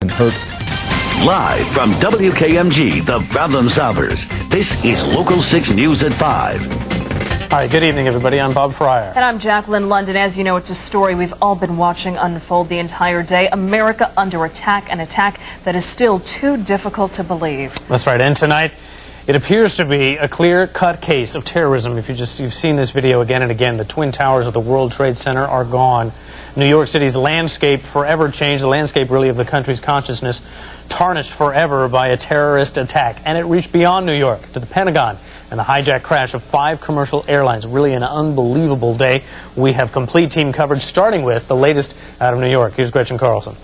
hurt. Live from WKMG, the Problem Solvers, this is Local 6 News at 5. All right, good evening, everybody. I'm Bob Fryer. And I'm Jacqueline London. As you know, it's a story we've all been watching unfold the entire day. America under attack, an attack that is still too difficult to believe. That's right. And tonight, it appears to be a clear-cut case of terrorism. If you've seen this video again and again, the Twin Towers of the World Trade Center are gone. New York City's landscape forever changed, the landscape really of the country's consciousness, tarnished forever by a terrorist attack. And it reached beyond New York to the Pentagon and the hijacked crash of 5 commercial airlines. Really an unbelievable day. We have complete team coverage, starting with the latest out of New York. Here's Gretchen Carlson.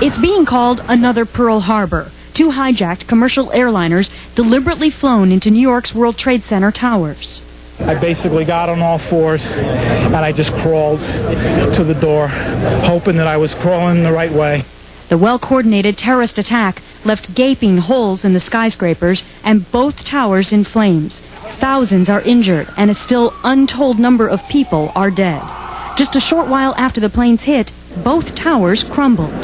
It's being called another Pearl Harbor. 2 hijacked commercial airliners deliberately flown into New York's World Trade Center towers. I basically got on all fours and I just crawled to the door, hoping that I was crawling the right way. The well-coordinated terrorist attack left gaping holes in the skyscrapers and both towers in flames. Thousands are injured and a still untold number of people are dead. Just a short while after the planes hit, both towers crumbled.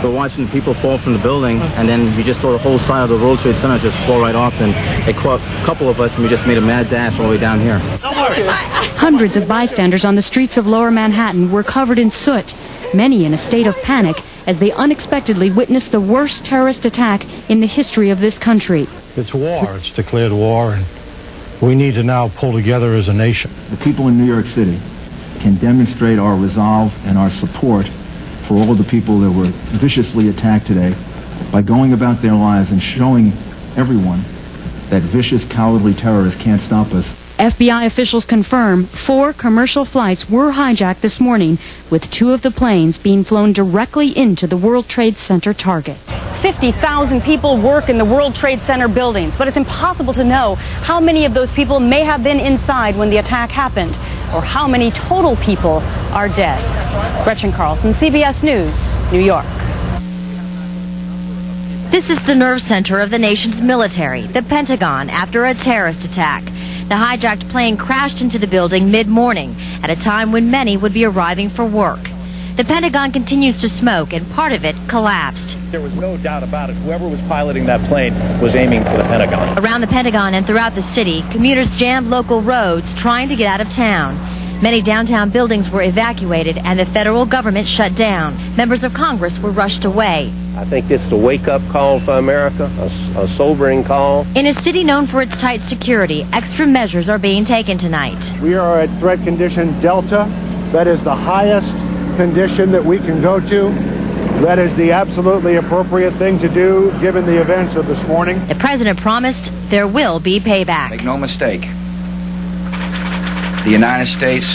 We're watching people fall from the building, and then we just saw the whole side of the World Trade Center just fall right off, and it caught a couple of us, and we just made a mad dash all the way down here. Hundreds of bystanders on the streets of Lower Manhattan were covered in soot, many in a state of panic as they unexpectedly witnessed the worst terrorist attack in the history of this country. It's war. It's declared war, and we need to now pull together as a nation. The people in New York City can demonstrate our resolve and our support for all the people that were viciously attacked today by going about their lives and showing everyone that vicious, cowardly terrorists can't stop us. FBI officials confirm 4 commercial flights were hijacked this morning, with 2 of the planes being flown directly into the World Trade Center target. 50,000 people work in the World Trade Center buildings, but it's impossible to know how many of those people may have been inside when the attack happened, or how many total people are dead. Gretchen Carlson, CBS News, New York. This is the nerve center of the nation's military, the Pentagon, after a terrorist attack. The hijacked plane crashed into the building mid-morning at a time when many would be arriving for work. The Pentagon continues to smoke, and part of it collapsed. There was no doubt about it. Whoever was piloting that plane was aiming for the Pentagon. Around the Pentagon and throughout the city, commuters jammed local roads trying to get out of town. Many downtown buildings were evacuated and the federal government shut down. Members of Congress were rushed away. I think this is a wake-up call for America, a sobering call. In a city known for its tight security, extra measures are being taken tonight. We are at threat condition Delta. That is the highest condition that we can go to. That is the absolutely appropriate thing to do given the events of this morning. The president promised there will be payback. Make no mistake, the United States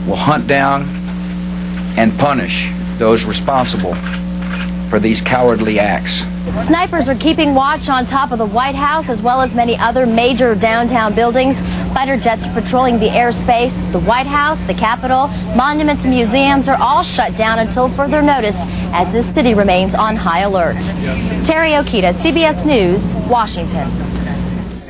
will hunt down and punish those responsible for these cowardly acts. Snipers are keeping watch on top of the White House as well as many other major downtown buildings. Fighter jets patrolling the airspace. The White House, the Capitol, monuments and museums are all shut down until further notice as this city remains on high alert. Terry Okita, CBS News, Washington.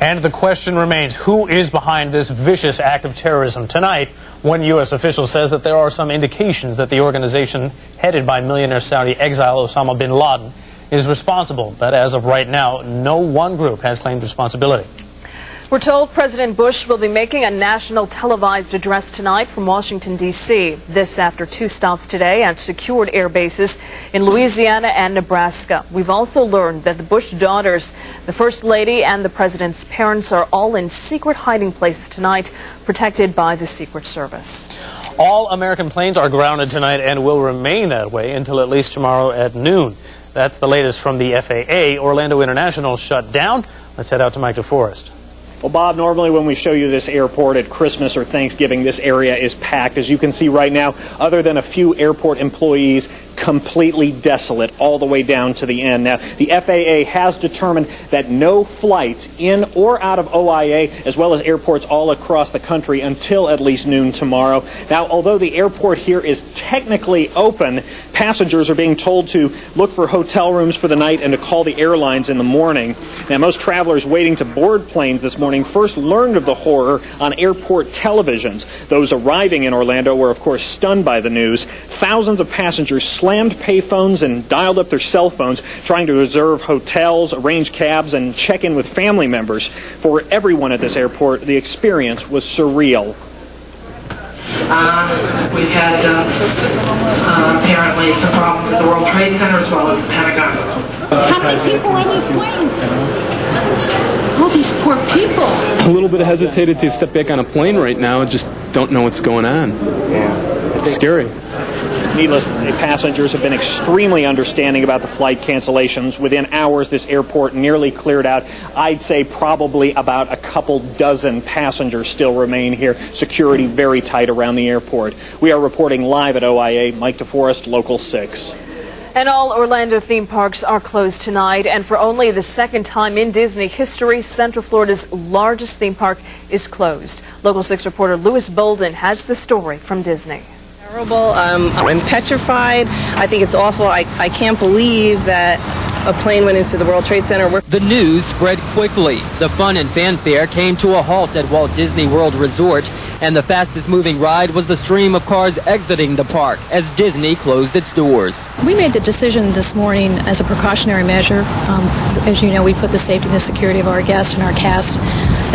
And the question remains, who is behind this vicious act of terrorism? Tonight, one U.S. official says that there are some indications that the organization headed by millionaire Saudi exile Osama bin Laden is responsible. But as of right now, no one group has claimed responsibility. We're told President Bush will be making a national televised address tonight from Washington, D.C. This after 2 stops today at secured air bases in Louisiana and Nebraska. We've also learned that the Bush daughters, the First Lady and the President's parents are all in secret hiding places tonight, protected by the Secret Service. All American planes are grounded tonight and will remain that way until at least tomorrow at noon. That's the latest from the FAA. Orlando International shut down. Let's head out to Mike DeForest. Well, Bob, normally when we show you this airport at Christmas or Thanksgiving, this area is packed. As you can see right now, other than a few airport employees, completely desolate all the way down to the end. Now, the FAA has determined that no flights in or out of OIA, as well as airports all across the country, until at least noon tomorrow. Now, although the airport here is technically open, passengers are being told to look for hotel rooms for the night and to call the airlines in the morning. Now, most travelers waiting to board planes this morning first learned of the horror on airport televisions. Those arriving in Orlando were, of course, stunned by the news. Thousands of passengers slammed payphones and dialed up their cell phones, trying to reserve hotels, arrange cabs, and check in with family members. For everyone at this airport, the experience was surreal. We've had apparently some problems at the World Trade Center as well as the Pentagon. How many people on these planes? All these poor people. A little bit hesitated to step back on a plane right now. I just don't know what's going on. Yeah. It's scary. Needless to say, passengers have been extremely understanding about the flight cancellations. Within hours, this airport nearly cleared out. I'd say probably about a couple dozen passengers still remain here. Security very tight around the airport. We are reporting live at OIA. Mike DeForest, Local 6. And all Orlando theme parks are closed tonight, and for only the second time in Disney history, Central Florida's largest theme park is closed. Local 6 reporter Lewis Bolden has the story from Disney. Terrible. I'm petrified. I think it's awful. I can't believe that a plane went into the World Trade Center. The news spread quickly. The fun and fanfare came to a halt at Walt Disney World Resort, and the fastest moving ride was the stream of cars exiting the park as Disney closed its doors. We made the decision this morning as a precautionary measure. As you know, we put the safety and the security of our guests and our cast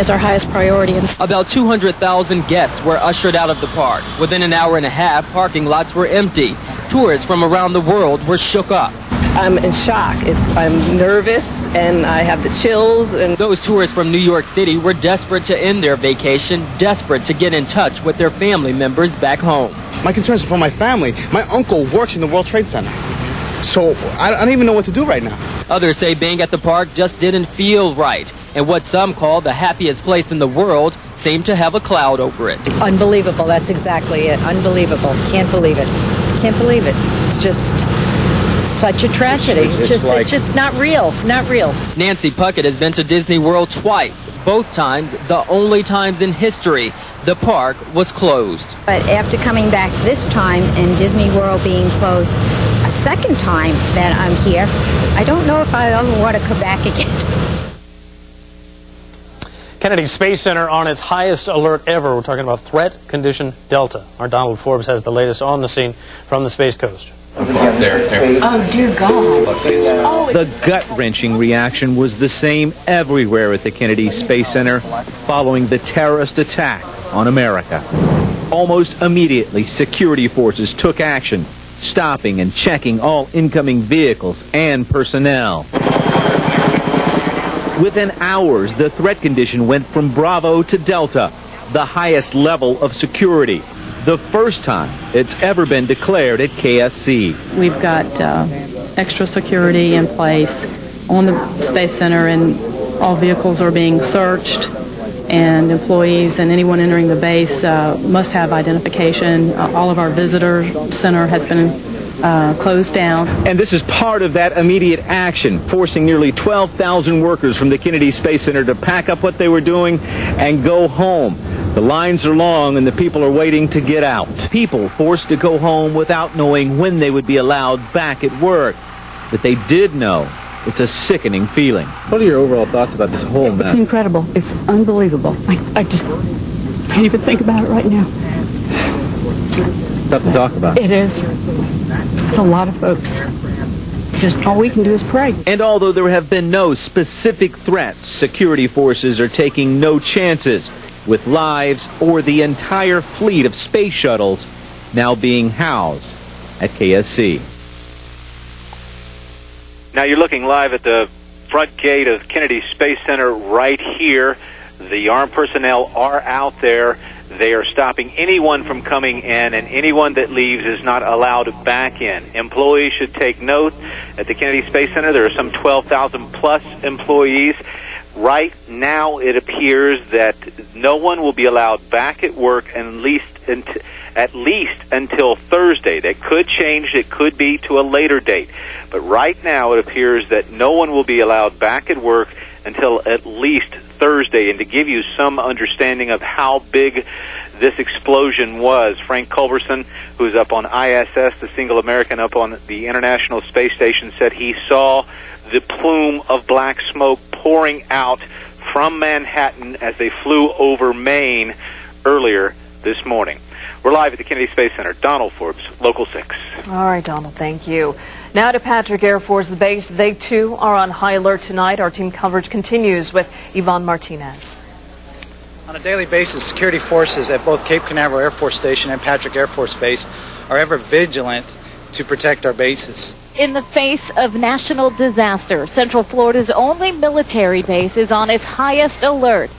as our highest priority. About 200,000 guests were ushered out of the park. Within an hour and a half, parking lots were empty. Tourists from around the world were shook up. I'm in shock. I'm nervous and I have the chills. And those tourists from New York City were desperate to end their vacation, desperate to get in touch with their family members back home. My concerns are for my family. My uncle works in the World Trade Center. So I don't even know what to do right now. Others say being at the park just didn't feel right. And what some call the happiest place in the world seemed to have a cloud over it. Unbelievable. That's exactly it. Unbelievable. Can't believe it. Can't believe it. It's just such a tragedy. It's just not real. Not real. Nancy Puckett has been to Disney World twice. Both times, the only times in history, the park was closed. But after coming back this time and Disney World being closed a second time that I'm here, I don't know if I ever want to come back again. Kennedy Space Center on its highest alert ever. We're talking about threat condition Delta. Our Donald Forbes has the latest on the scene from the Space Coast. Oh, dear God. The gut-wrenching reaction was the same everywhere at the Kennedy Space Center following the terrorist attack on America. Almost immediately, security forces took action, stopping and checking all incoming vehicles and personnel. Within hours, the threat condition went from Bravo to Delta, the highest level of security. The first time it's ever been declared at KSC. We've got extra security in place on the Space Center, and all vehicles are being searched, and employees and anyone entering the base must have identification. All of our visitor center has been closed down. And this is part of that immediate action, forcing nearly 12,000 workers from the Kennedy Space Center to pack up what they were doing and go home. The lines are long and the people are waiting to get out. People forced to go home without knowing when they would be allowed back at work. But they did know. It's a sickening feeling. What are your overall thoughts about this whole mess? It's incredible. It's unbelievable. I just can't even think about it right now. Tough to talk about. It is. It's a lot of folks. Just all we can do is pray. And although there have been no specific threats, security forces are taking no chances with lives or the entire fleet of space shuttles now being housed at KSC. Now you're looking live at the front gate of Kennedy Space Center right here. The armed personnel are out there. They are stopping anyone from coming in, and anyone that leaves is not allowed back in. Employees should take note. At the Kennedy Space Center, there are some 12,000 plus employees. Right now, it appears that no one will be allowed back at work at least at least until Thursday. That could change. It could be to a later date. But right now it appears that no one will be allowed back at work until at least Thursday. And to give you some understanding of how big this explosion was, Frank Culberson, who's up on ISS, the single American up on the International Space Station, said he saw the plume of black smoke pouring out from Manhattan as they flew over Maine earlier this morning. We're live at the Kennedy Space Center. Donald Forbes, Local 6. All right, Donald, thank you. Now to Patrick Air Force Base. They, too, are on high alert tonight. Our team coverage continues with Yvonne Martinez. On a daily basis, security forces at both Cape Canaveral Air Force Station and Patrick Air Force Base are ever vigilant to protect our bases. In the face of national disaster, Central Florida's only military base is on its highest alert.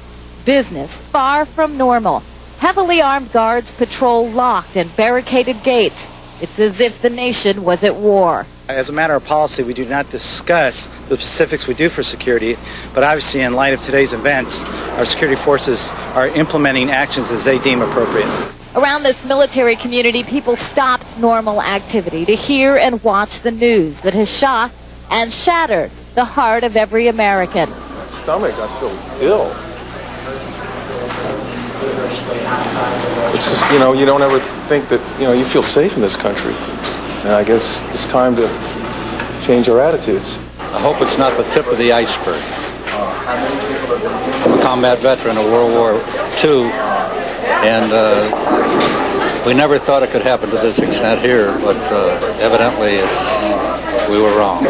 Business far from normal. Heavily armed guards patrol locked and barricaded gates. It's as if the nation was at war. As a matter of policy, we do not discuss the specifics we do for security, but obviously in light of today's events, our security forces are implementing actions as they deem appropriate. Around this military community, people stopped normal activity to hear and watch the news that has shocked and shattered the heart of every American. Stomach, I feel ill. It's just, you don't ever think that, you feel safe in this country. And I guess it's time to change our attitudes. I hope it's not the tip of the iceberg. I'm a combat veteran of World War II, and we never thought it could happen to this extent here, but evidently we were wrong.